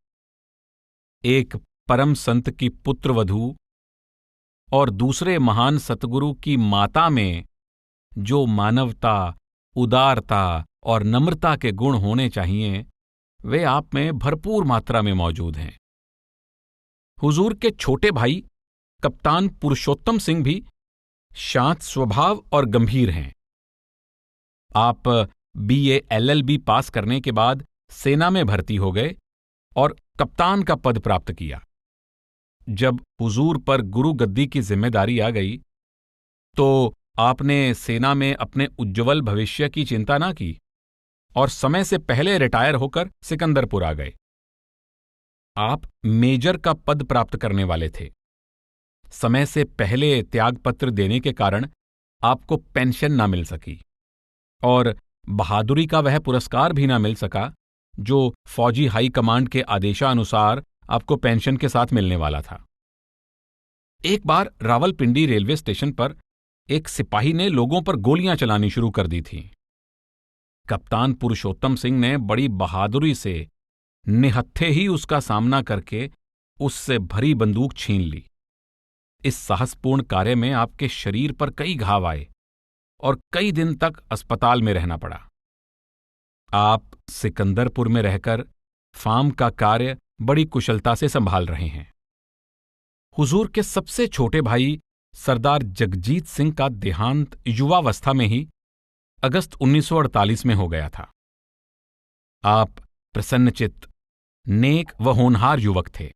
एक परम संत की पुत्रवधू और दूसरे महान सतगुरु की माता में जो मानवता, उदारता और नम्रता के गुण होने चाहिए, वे आप में भरपूर मात्रा में मौजूद हैं। हुजूर के छोटे भाई कप्तान पुरुषोत्तम सिंह भी शांत स्वभाव और गंभीर हैं। आप BA LLB पास करने के बाद सेना में भर्ती हो गए और कप्तान का पद प्राप्त किया। जब हुजूर पर गुरु गद्दी की जिम्मेदारी आ गई, तो आपने सेना में अपने उज्ज्वल भविष्य की चिंता ना की और समय से पहले रिटायर होकर सिकंदरपुर आ गए। आप मेजर का पद प्राप्त करने वाले थे। समय से पहले त्यागपत्र देने के कारण आपको पेंशन ना मिल सकी और बहादुरी का वह पुरस्कार भी ना मिल सका जो फौजी हाई कमांड के आदेशानुसार आपको पेंशन के साथ मिलने वाला था। एक बार रावलपिंडी रेलवे स्टेशन पर एक सिपाही ने लोगों पर गोलियां चलानी शुरू कर दी थीं। कप्तान पुरुषोत्तम सिंह ने बड़ी बहादुरी से निहत्थे ही उसका सामना करके उससे भरी बंदूक छीन ली। इस साहसपूर्ण कार्य में आपके शरीर पर कई घाव आए और कई दिन तक अस्पताल में रहना पड़ा। आप सिकंदरपुर में रहकर फार्म का कार्य बड़ी कुशलता से संभाल रहे हैं। हुजूर के सबसे छोटे भाई सरदार जगजीत सिंह का देहांत युवावस्था में ही अगस्त 1948 में हो गया था। आप प्रसन्नचित्त, नेक व होनहार युवक थे।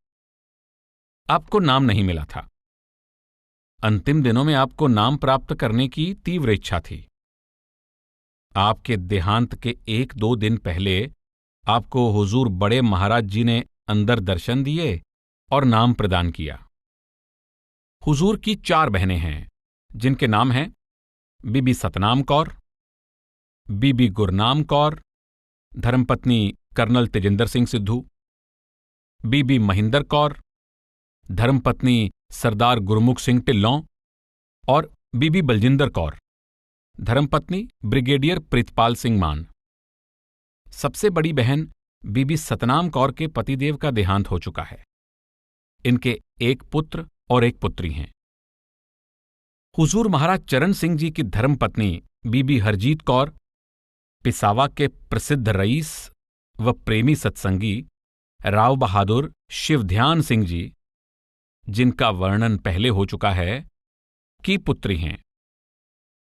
आपको नाम नहीं मिला था। अंतिम दिनों में आपको नाम प्राप्त करने की तीव्र इच्छा थी। आपके देहांत के 1-2 दिन पहले आपको हुजूर बड़े महाराज जी ने अंदर दर्शन दिए और नाम प्रदान किया। हुजूर की 4 बहनें हैं, जिनके नाम हैं बीबी सतनाम कौर, बीबी गुरनाम कौर, धर्मपत्नी कर्नल तेजिंदर सिंह सिद्धू, बीबी महिंदर कौर, धर्मपत्नी सरदार गुरमुख सिंह ढिल्लों और बीबी बलजिंदर कौर, धर्मपत्नी ब्रिगेडियर प्रीतपाल सिंह मान। सबसे बड़ी बहन बीबी सतनाम कौर के पतिदेव का देहांत हो चुका है। इनके एक पुत्र और एक पुत्री हैं। हुजूर महाराज चरण सिंह जी की धर्मपत्नी बीबी हरजीत कौर पिसावा के प्रसिद्ध रईस व प्रेमी सत्संगी राव बहादुर शिवध्यान सिंह जी जिनका वर्णन पहले हो चुका है, की पुत्री हैं।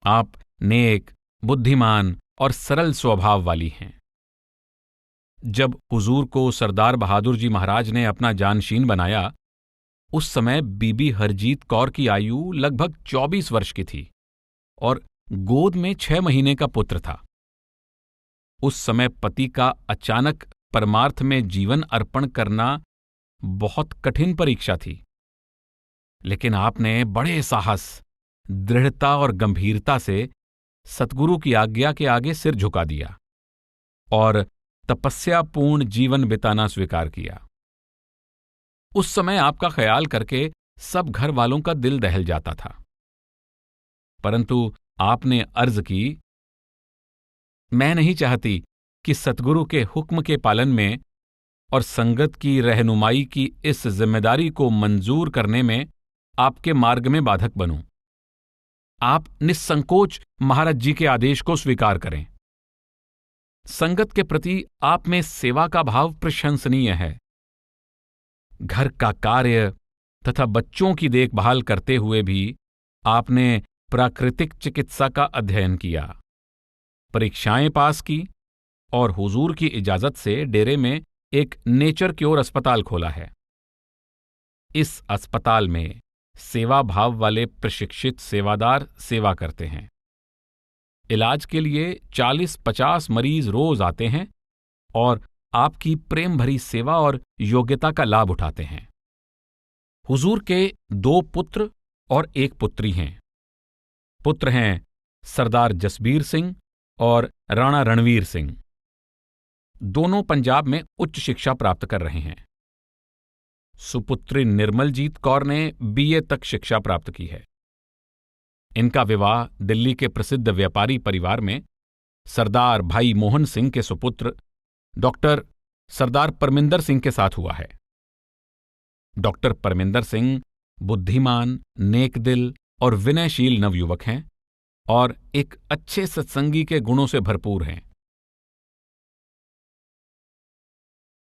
आप नेक, बुद्धिमान और सरल स्वभाव वाली हैं। जब हुजूर को सरदार बहादुर जी महाराज ने अपना जानशीन बनाया, उस समय बीबी हरजीत कौर की आयु लगभग 24 वर्ष की थी और गोद में 6 महीने का पुत्र था। उस समय पति का अचानक परमार्थ में जीवन अर्पण करना बहुत कठिन परीक्षा थी, लेकिन आपने बड़े साहस, दृढ़ता और गंभीरता से सतगुरु की आज्ञा के आगे सिर झुका दिया और तपस्यापूर्ण जीवन बिताना स्वीकार किया। उस समय आपका ख्याल करके सब घर वालों का दिल दहल जाता था, परंतु आपने अर्ज की, मैं नहीं चाहती कि सतगुरु के हुक्म के पालन में और संगत की रहनुमाई की इस जिम्मेदारी को मंजूर करने में आपके मार्ग में बाधक बनूं। आप निस्संकोच महाराज जी के आदेश को स्वीकार करें। संगत के प्रति आप में सेवा का भाव प्रशंसनीय है। घर का कार्य तथा बच्चों की देखभाल करते हुए भी आपने प्राकृतिक चिकित्सा का अध्ययन किया, परीक्षाएं पास की और हुजूर की इजाजत से डेरे में एक नेचर क्योर अस्पताल खोला है। इस अस्पताल में सेवा भाव वाले प्रशिक्षित सेवादार सेवा करते हैं। इलाज के लिए 40-50 मरीज रोज आते हैं और आपकी प्रेम भरी सेवा और योग्यता का लाभ उठाते हैं। हुजूर के 2 पुत्र और 1 पुत्री हैं। पुत्र हैं सरदार जसबीर सिंह और राणा रणवीर सिंह। दोनों पंजाब में उच्च शिक्षा प्राप्त कर रहे हैं। सुपुत्री निर्मलजीत कौर ने BA तक शिक्षा प्राप्त की है। इनका विवाह दिल्ली के प्रसिद्ध व्यापारी परिवार में सरदार भाई मोहन सिंह के सुपुत्र डॉक्टर सरदार परमिंदर सिंह के साथ हुआ है। डॉक्टर परमिंदर सिंह बुद्धिमान, नेकदिल और विनयशील नवयुवक हैं और एक अच्छे सत्संगी के गुणों से भरपूर हैं।